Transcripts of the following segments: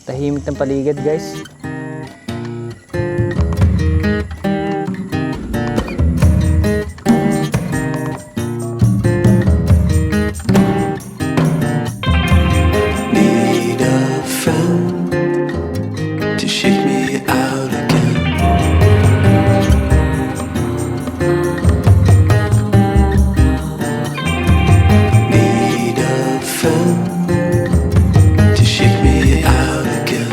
Tahimik ng paligid, guys. Need a friend to shake me out again. Need a friend to shake me out again.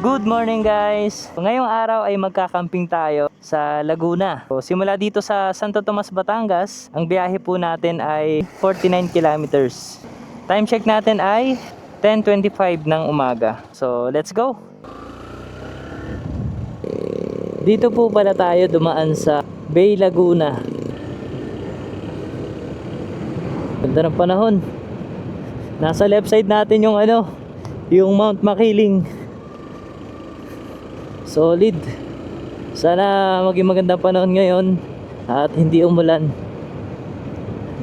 Good morning, guys! Ngayong araw ay magkakamping tayo sa Laguna. So, simula dito sa Santo Tomas, Batangas, ang biyahe po natin ay 49 kilometers. Time check natin ay 10:25 ng umaga. So, let's go! Dito po pala tayo dumaan sa Bay Laguna. Ganda ng panahon. Nasa left side natin yung yung Mount Makiling. Solid. Sana maging magandang panahon ngayon at hindi umulan.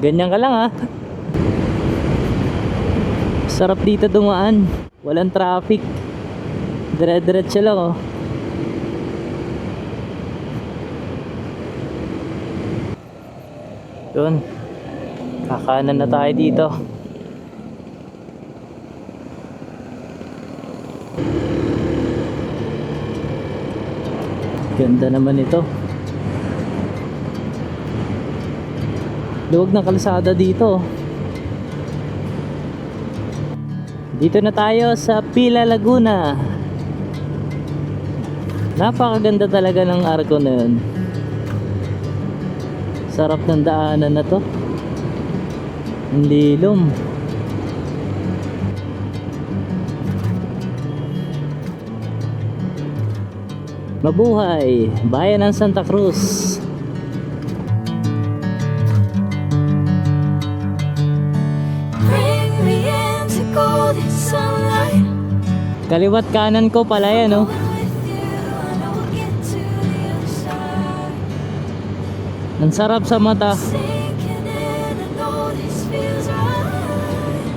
Ganyan ka lang, ha. Sarap dito dumaan. Walang traffic. Dire-diretso lang, oh. Yun. Kakanan na tayo dito. Ganda naman ito. Luwag ng kalsada dito. Dito na tayo sa Pila Laguna. Napakaganda talaga ng arko na yun. Sarap ng daanan na to. Ang lilom. Mabuhay, bayan ng Santa Cruz. Bring me into golden sunlight. Kaliwat kanan ko pala yan, oh. With you, and I will get to the other side. Ang sarap sa mata. Sinking in, I know this feels right.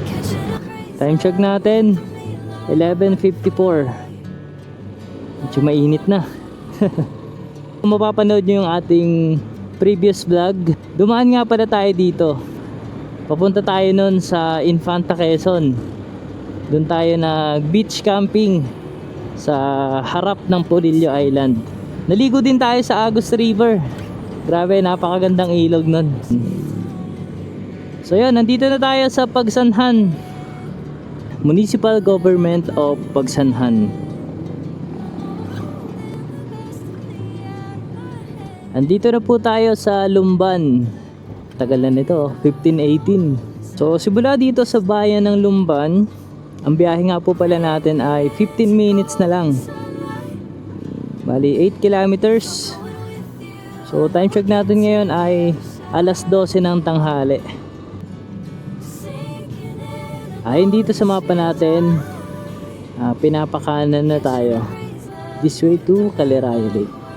Catching a breath. Time check natin 11:54. Medyo mainit na. Kung mapapanood nyo yung ating previous vlog, dumaan nga pala tayo dito. Papunta tayo nun sa Infanta, Quezon. Doon tayo nag beach camping sa harap ng Polillo Island. Naligo din tayo sa Agus River. Grabe, napakagandang ilog nun. So yun, nandito na tayo sa Pagsanhan, Municipal Government of Pagsanhan. Andito na po tayo sa Lumban. Tagal na nito, 1518. So simula dito sa bayan ng Lumban, ang biyahe nga po pala natin ay 15 minutes na lang. Bali 8 kilometers. So time check natin ngayon ay alas 12 ng tanghali. Ayon dito sa mapa natin, pinapakanan na tayo. This way to Calirayo Lake.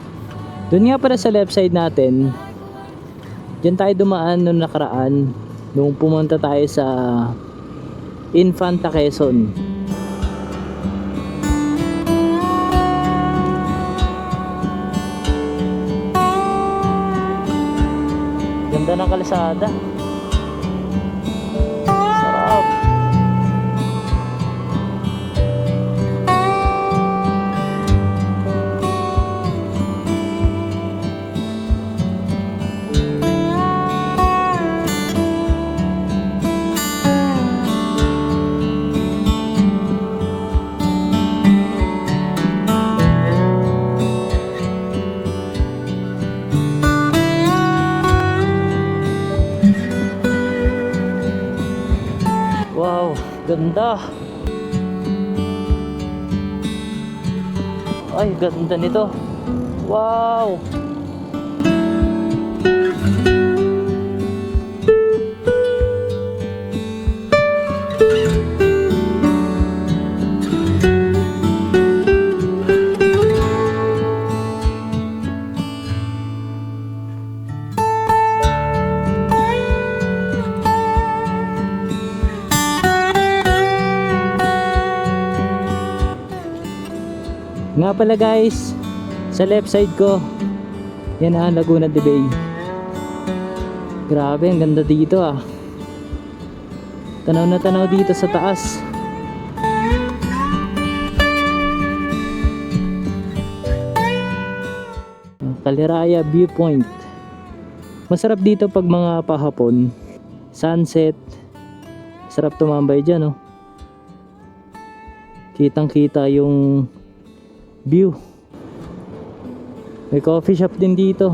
Doon nga para sa left side natin, dyan tayo dumaan nung nakaraan nung pumunta tayo sa Infanta, Quezon. Ganda ng kalsada. Sarap. Wow, ganda. Ay, ganda nito. Wow. Nga pala guys, sa left side ko, yan ang Laguna de Bay. Grabe, ang ganda dito ah. Tanaw na tanaw dito sa taas. Caliraya Viewpoint. Masarap dito pag mga pahapon, sunset. Sarap tumambay dyan, oh. Kitang kita yung view. May coffee shop din dito.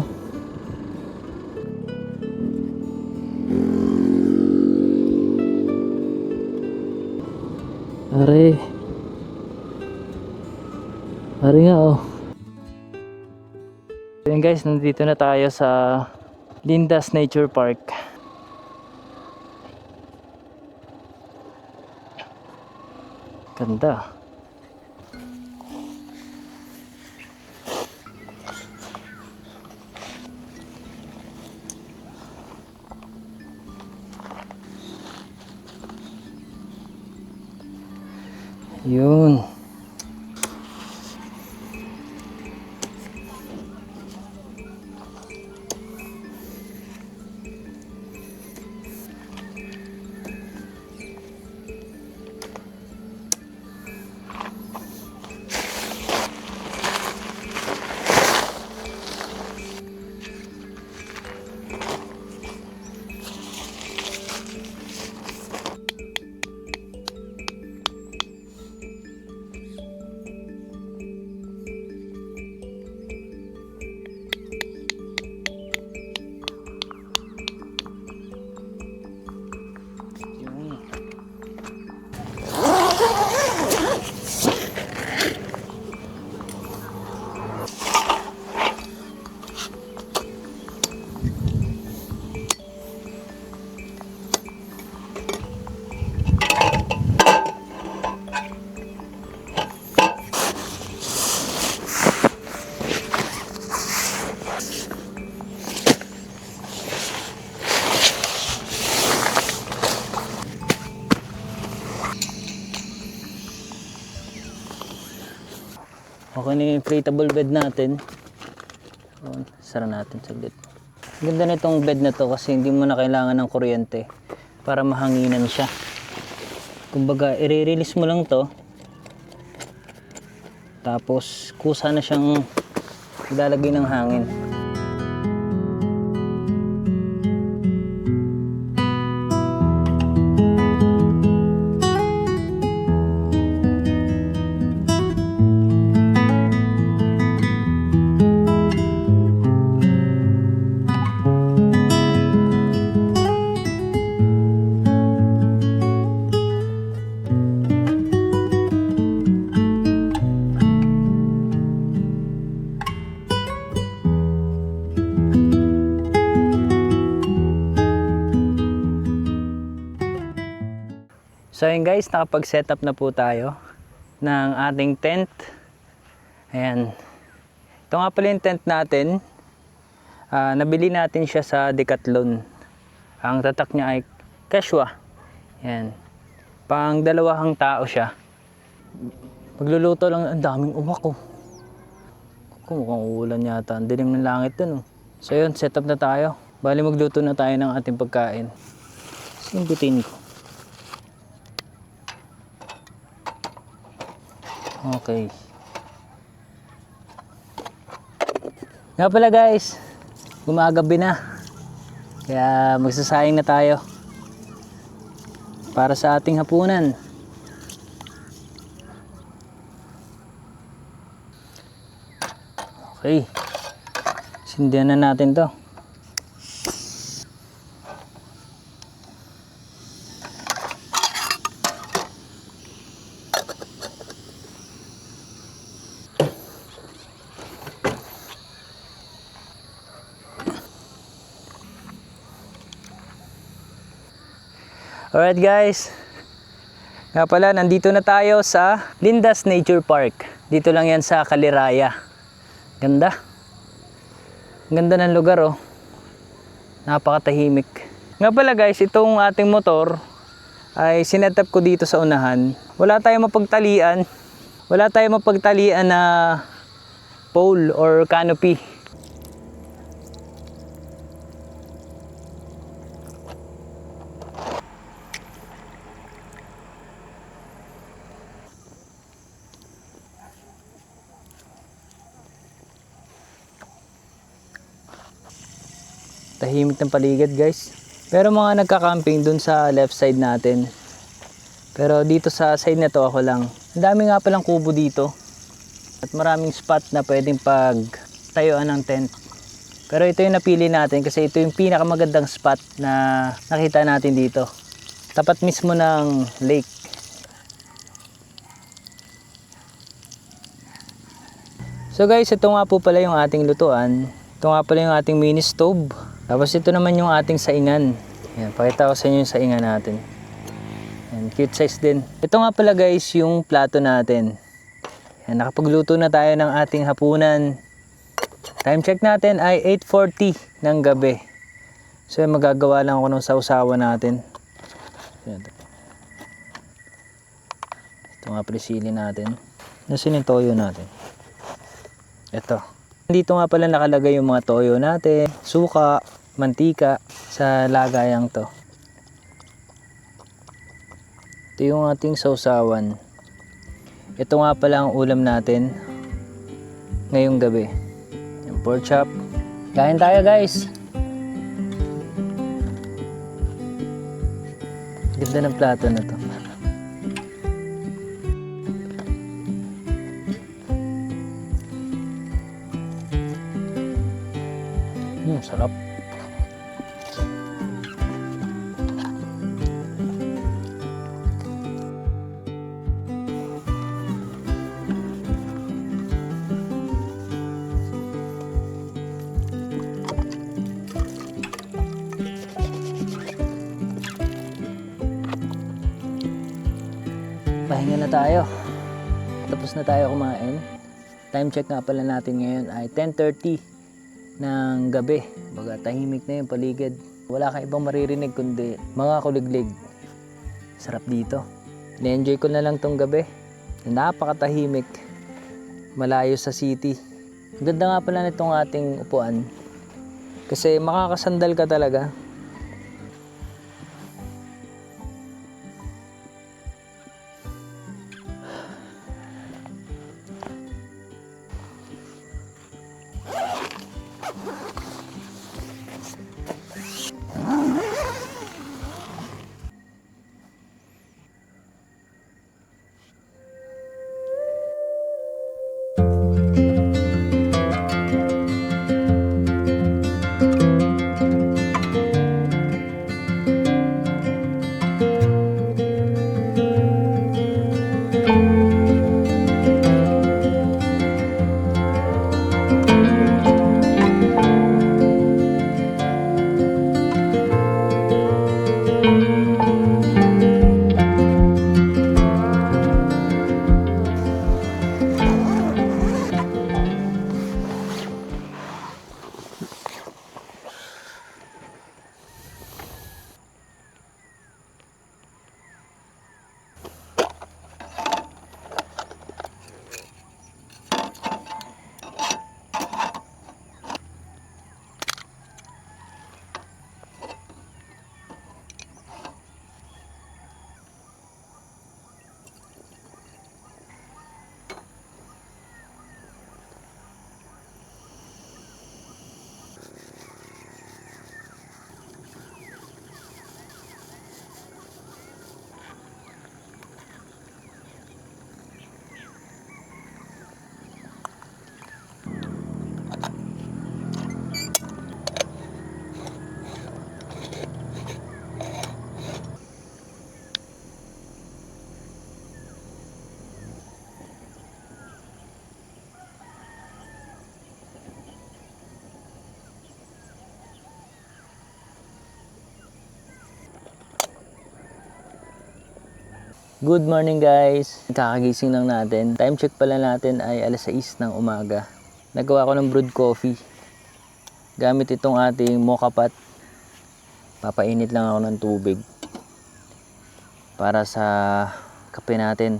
Are nga, oh. Ayan guys, nandito na tayo sa Lindas Nature Park. Ganda. Yun. Okay na yung inflatable bed natin. Sara natin saglit. Ganda na itong bed na to kasi hindi mo na kailangan ng kuryente para mahanginan siya. Kumbaga, i-release mo lang to. Tapos, kusa na siyang ilalagay ng hangin. So ayun guys, nakapag-set up na po tayo ng ating tent. Ayan. Ito nga pala yung tent natin. Nabili natin siya sa Decathlon. Ang tatak niya ay Kashua. Ayan. Pang dalawang tao siya. Magluluto lang, ang daming uwak oh. Mukhang uulan yata. Ang dilim ng langit dun oh. So yun, set up na tayo. Bali magluto na tayo ng ating pagkain. Simbutin ko. Okay. Nga pala guys, gumagabi na. Kaya magsasayang na tayo para sa ating hapunan. Okay. Sindihan na natin to. Alright guys, nga pala nandito na tayo sa Lindas Nature Park. Dito lang yan sa Caliraya. Ganda. Ganda ng lugar oh. Napakatahimik. Nga pala guys, itong ating motor ay sinetup ko dito sa unahan. Wala tayong mapagtalian. Wala tayong mapagtalian na pole or canopy. Tahimik ng paligid guys. Pero mga nagka-camping dun sa left side natin. Pero dito sa side na to ako lang. Ang dami nga palang kubo dito. At maraming spot na pwedeng pagtayuan ng tent. Pero ito yung napili natin kasi ito yung pinakamagandang spot na nakita natin dito. Tapat mismo ng lake. So guys, ito nga po pala yung ating lutuan. Ito nga pala yung ating mini stove. Tapos ito naman yung ating saingan. Ayan, pakita ko sa inyo yung saingan natin. Ayan, cute size din. Ito nga pala guys yung plato natin. Ayan, nakapagluto na tayo ng ating hapunan. Time check natin ay 8:40 ng gabi. So magagawa lang ako ng sausawa natin. Ayan. Ito nga pala sili natin. Nasaan yung toyo natin? Ito. Dito nga pala nakalagay yung mga toyo natin, suka, mantika sa lagayang to. Ito yung ating sausawan. Ito nga pala ang ulam natin ngayong gabi. Yung pork chop. Kain tayo guys. Ganda ng plato na to. Sarap. Pahinga na tayo. Tapos na tayo kumain. Time check nga pala natin ngayon ay 10:30 ng gabi. Baga tahimik na yung paligid. Wala kang ibang maririnig kundi mga kuliglig. Sarap dito. Na-enjoy ko na lang tong gabi. Napakatahimik. Malayo sa city. Ganda nga pala nitong ating upuan. Kasi makakasandal ka talaga. Good morning guys! Kakagising lang natin. Time check pala natin ay alas 6 ng umaga. Nagawa ko ng brewed coffee. Gamit itong ating mocha pot. Papainit lang ako ng tubig. Para sa kape natin.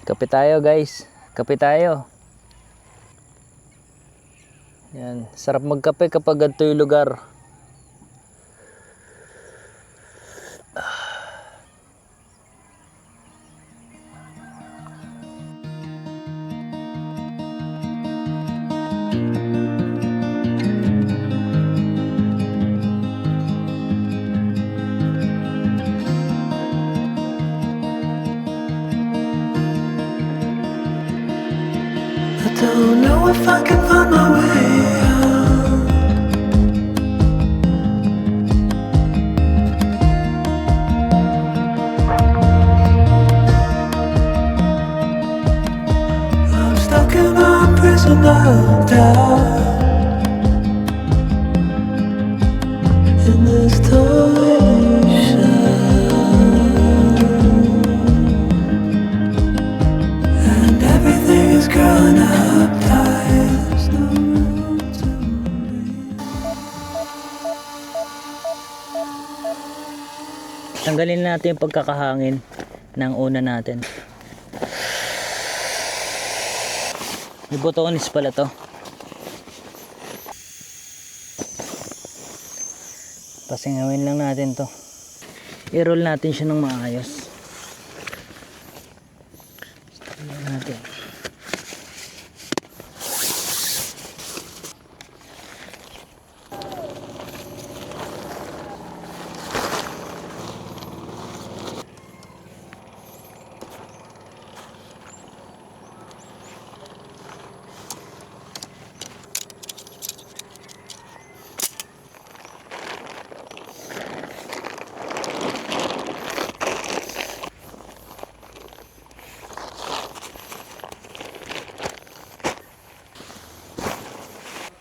Kape tayo guys. Kape tayo. Yan. Sarap magkape kapag ganito yung lugar. I don't know if I can find my way out. I'm stuck in a prison of doubt. In this torsion, and everything is growing up tight. There's no room to breathe. Tanggalin natin yung pagkakahangin ng una natin. May botones pala to. Pasingawin lang natin to. I-roll natin siya ng maayos. Start natin.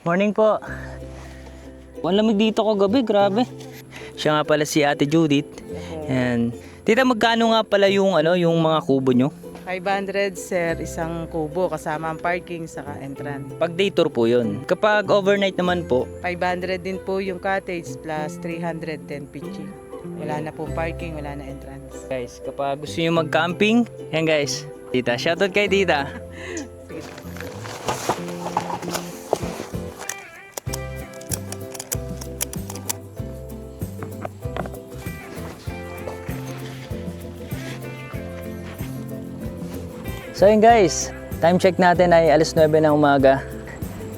Morning po. Ang lamig dito kagabi, grabe. Siya nga pala si Ate Judith. And tita, magkano nga pala yung yung mga kubo nyo? 500 sir, isang kubo kasama ang parking saka entrance. Pag day tour po yun. Kapag overnight naman po, 500 din po yung cottage plus 310 pitching. Wala na po parking, wala na entrance. guys, kapag gusto nyo mag-camping, yan guys. Tita, shoutout kay tita. So yun guys, time check natin ay alas 9 ng umaga.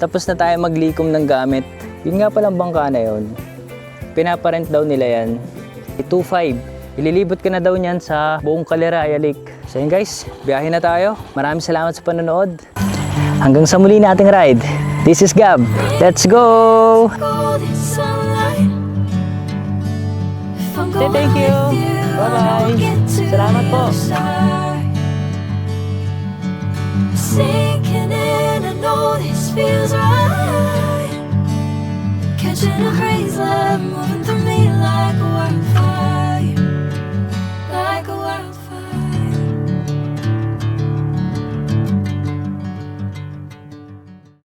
Tapos na tayo maglikom ng gamit. Yun nga palang bangka na yun. Pinaparent daw nila yan. 2.5. Ililibot ka na daw niyan sa buong Caliraya Lake. So yun guys, biyahe na tayo. Maraming salamat sa panonood. Hanggang sa muli nating ride. This is Gab. Let's go! Golden sunlight. If I'm Say going thank you. with you, I Bye-bye. will get to Salamat the po. other side. Sinking in, I know this feels right. Catching a breeze, like moving through